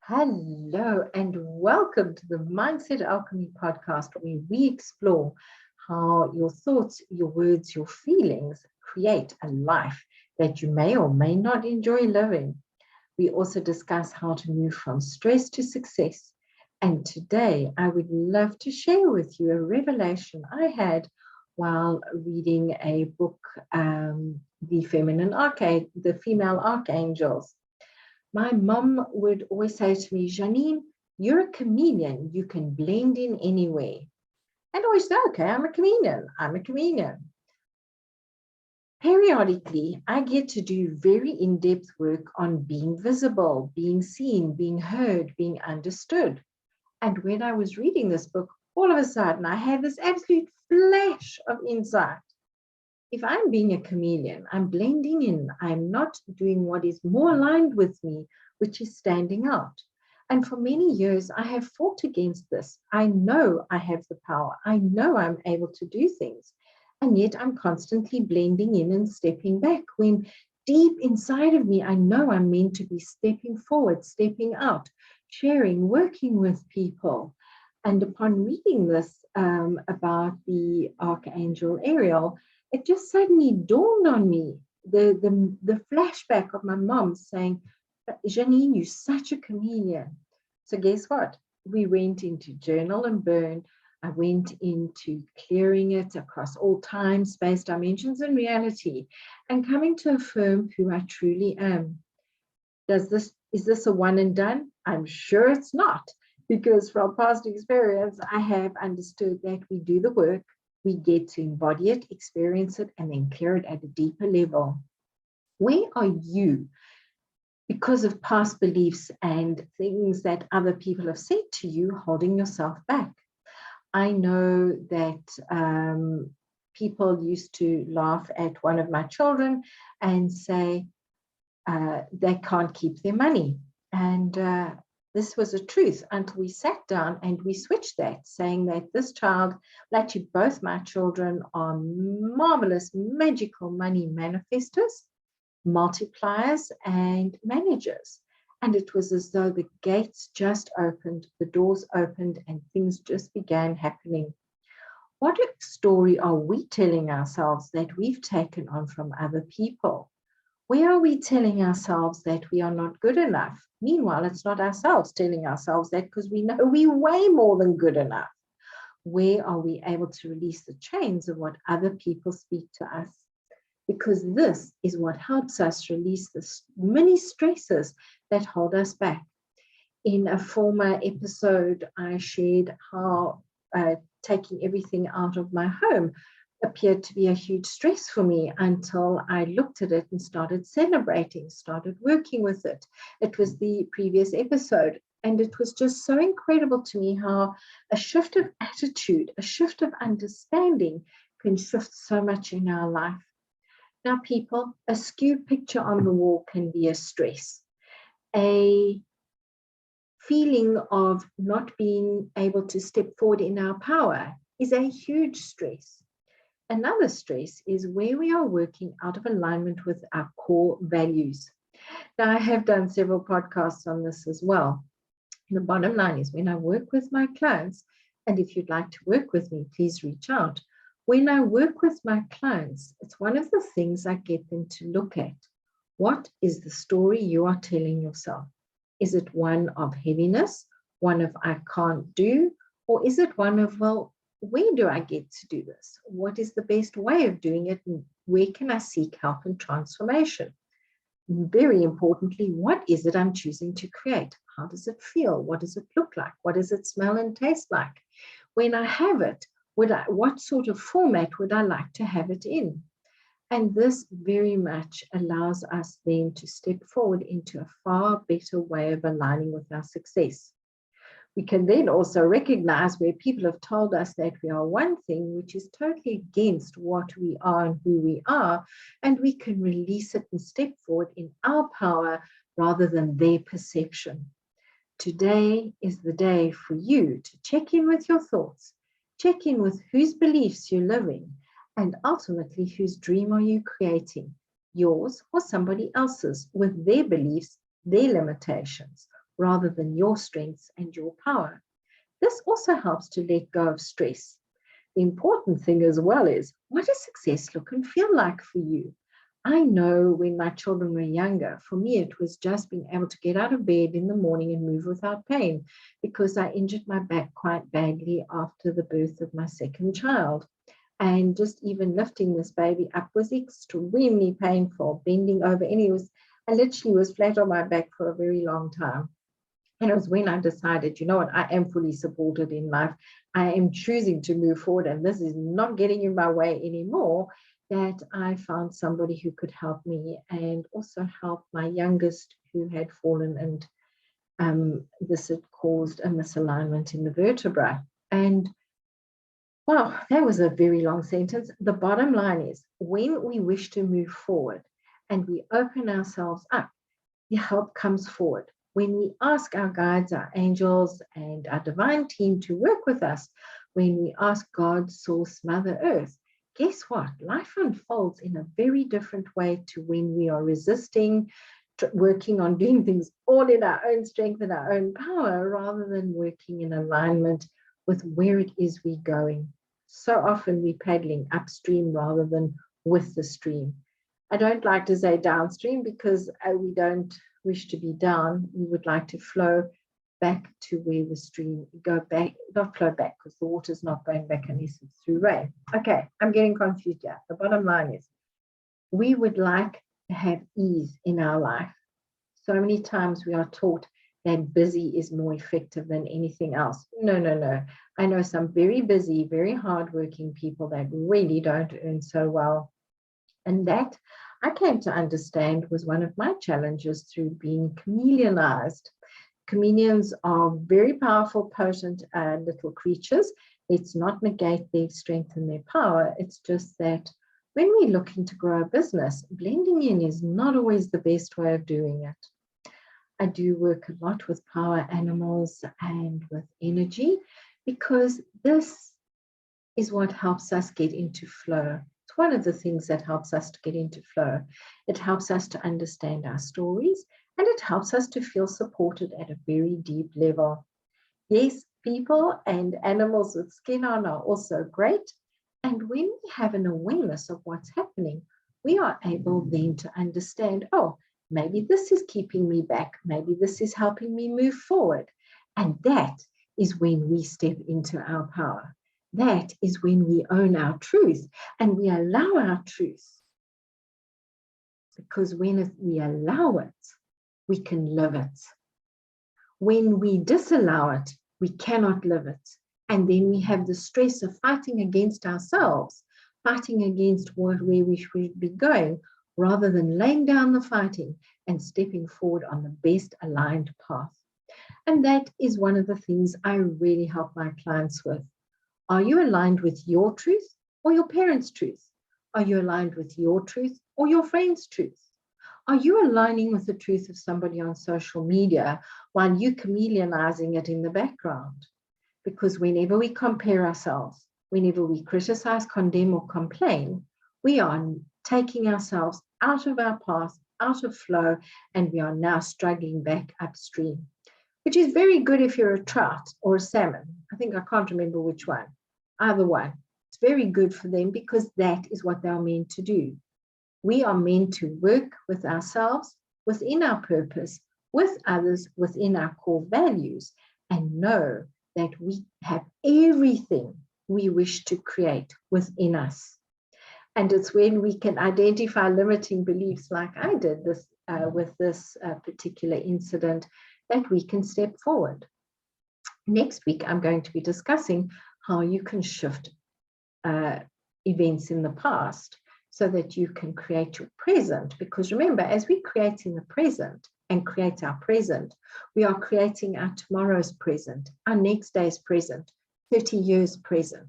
Hello and welcome to the Mindset Alchemy podcast, where we explore how your thoughts, your words, your feelings create a life that you may or may not enjoy living. We also discuss how to move from stress to success. And today I would love to share with you a revelation I had while reading a book, The Female Archangels. My mum would always say to me, Janine, you're a chameleon. You can blend in anywhere. And I always say, okay, I'm a chameleon. I'm a chameleon. Periodically, I get to do very in-depth work on being visible, being seen, being heard, being understood. And when I was reading this book, all of a sudden, I had this absolute flash of insight. If I'm being a chameleon, I'm blending in. I'm not doing what is more aligned with me, which is standing out. And for many years, I have fought against this. I know I have the power. I know I'm able to do things. And yet I'm constantly blending in and stepping back when deep inside of me, I know I'm meant to be stepping forward, stepping out, sharing, working with people. And upon reading this about the Archangel Ariel, it just suddenly dawned on me the flashback of my mom saying, Janine, you're such a chameleon. So guess what? We went into journal and burn. I went into clearing it across all time, space, dimensions, and reality, and coming to affirm who I truly am. Is this a one and done? I'm sure it's not, because from past experience, I have understood that we do the work, we get to embody it, experience it, and then clear it at a deeper level. Where are you? Because of past beliefs and things that other people have said to you, holding yourself back. I know that people used to laugh at one of my children and say they can't keep their money. And this was a truth until we sat down and we switched that, saying that this child, actually both my children, are marvelous, magical money manifestors, multipliers, and managers. And it was as though the gates just opened, the doors opened, and things just began happening. What story are we telling ourselves that we've taken on from other people? Where are we telling ourselves that we are not good enough? Meanwhile, it's not ourselves telling ourselves that, because we know we're way more than good enough. Where are we able to release the chains of what other people speak to us? Because this is what helps us release the many stresses that hold us back. In a former episode, I shared how taking everything out of my home appeared to be a huge stress for me until I looked at it and started celebrating, started working with it. It was the previous episode. And it was just so incredible to me how a shift of attitude, a shift of understanding can shift so much in our life. Now, people, a skewed picture on the wall can be a stress. A feeling of not being able to step forward in our power is a huge stress. Another stress is where we are working out of alignment with our core values. Now, I have done several podcasts on this as well. The bottom line is, when I work with my clients, and if you'd like to work with me, please reach out. When I work with my clients, it's one of the things I get them to look at. What is the story you are telling yourself? Is it one of heaviness, one of I can't do, or is it one of, well, where do I get to do this? What is the best way of doing it? And where can I seek help and transformation? Very importantly, what is it I'm choosing to create? How does it feel? What does it look like? What does it smell and taste like? When I have it, what sort of format would I like to have it in? And this very much allows us then to step forward into a far better way of aligning with our success. We can then also recognize where people have told us that we are one thing, which is totally against what we are and who we are, and we can release it and step forward in our power rather than their perception. Today is the day for you to check in with your thoughts, check in with whose beliefs you're living, and ultimately whose dream are you creating, yours or somebody else's, with their beliefs, their limitations. rather than your strengths and your power. This also helps to let go of stress. The important thing as well is, what does success look and feel like for you? I know when my children were younger, for me, it was just being able to get out of bed in the morning and move without pain, because I injured my back quite badly after the birth of my second child. And just even lifting this baby up was extremely painful, bending over. I literally was flat on my back for a very long time. And it was when I decided, you know what, I am fully supported in life. I am choosing to move forward, and this is not getting in my way anymore, that I found somebody who could help me and also help my youngest who had fallen, and this had caused a misalignment in the vertebra. And wow, that was a very long sentence. The bottom line is, when we wish to move forward and we open ourselves up, the help comes forward. When we ask our guides, our angels, and our divine team to work with us, when we ask God, Source, Mother Earth, guess what? Life unfolds in a very different way to when we are resisting, working on doing things all in our own strength and our own power, rather than working in alignment with where it is we're going. So often we're paddling upstream rather than with the stream. I don't like to say downstream, because we don't wish to be down. We would like to flow back to where the stream go back, not flow back, because the water's not going back unless it's through rain. Okay, I'm getting confused here. The bottom line is, we would like to have ease in our life. So many times we are taught that busy is more effective than anything else. No, no, no. I know some very busy, very hardworking people that really don't earn so well. And that I came to understand was one of my challenges through being chameleonized. Chameleons are very powerful, potent little creatures. Let's not negate their strength and their power. It's just that when we're looking to grow a business, blending in is not always the best way of doing it. I do work a lot with power animals and with energy, because this is what helps us get into flow. It's one of the things that helps us to get into flow. It helps us to understand our stories, and it helps us to feel supported at a very deep level. Yes, people and animals with skin on are also great. And when we have an awareness of what's happening, we are able then to understand, oh, maybe this is keeping me back. Maybe this is helping me move forward. And that is when we step into our power. That is when we own our truth and we allow our truth. Because when we allow it, we can live it. When we disallow it, we cannot live it. And then we have the stress of fighting against ourselves, fighting against where we should be going, rather than laying down the fighting and stepping forward on the best aligned path. And that is one of the things I really help my clients with. Are you aligned with your truth or your parents' truth? Are you aligned with your truth or your friend's truth? Are you aligning with the truth of somebody on social media while you chameleonizing it in the background? Because whenever we compare ourselves, whenever we criticize, condemn, or complain, we are taking ourselves out of our path, out of flow, and we are now struggling back upstream, which is very good if you're a trout or a salmon. I can't remember which one, either one. It's very good for them, because that is what they're meant to do. We are meant to work with ourselves, within our purpose, with others, within our core values, and know that we have everything we wish to create within us. And it's when we can identify limiting beliefs, like I did this with this particular incident, that we can step forward. Next week, I'm going to be discussing how you can shift events in the past so that you can create your present. Because remember, as we create in the present and create our present, we are creating our tomorrow's present, our next day's present, 30 years present.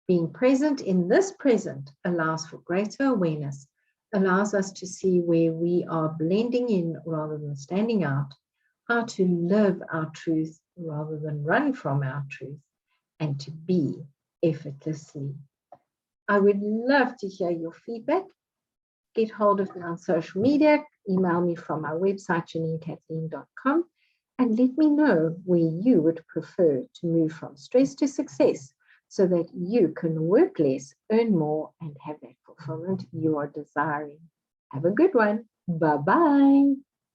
Being present in this present allows for greater awareness, allows us to see where we are blending in rather than standing out, how to live our truth rather than run from our truth, and to be effortlessly. I would love to hear your feedback. Get hold of me on social media, email me from our website, JanineKathleen.com. And let me know where you would prefer to move from stress to success so that you can work less, earn more, and have that fulfillment you are desiring. Have a good one. Bye-bye.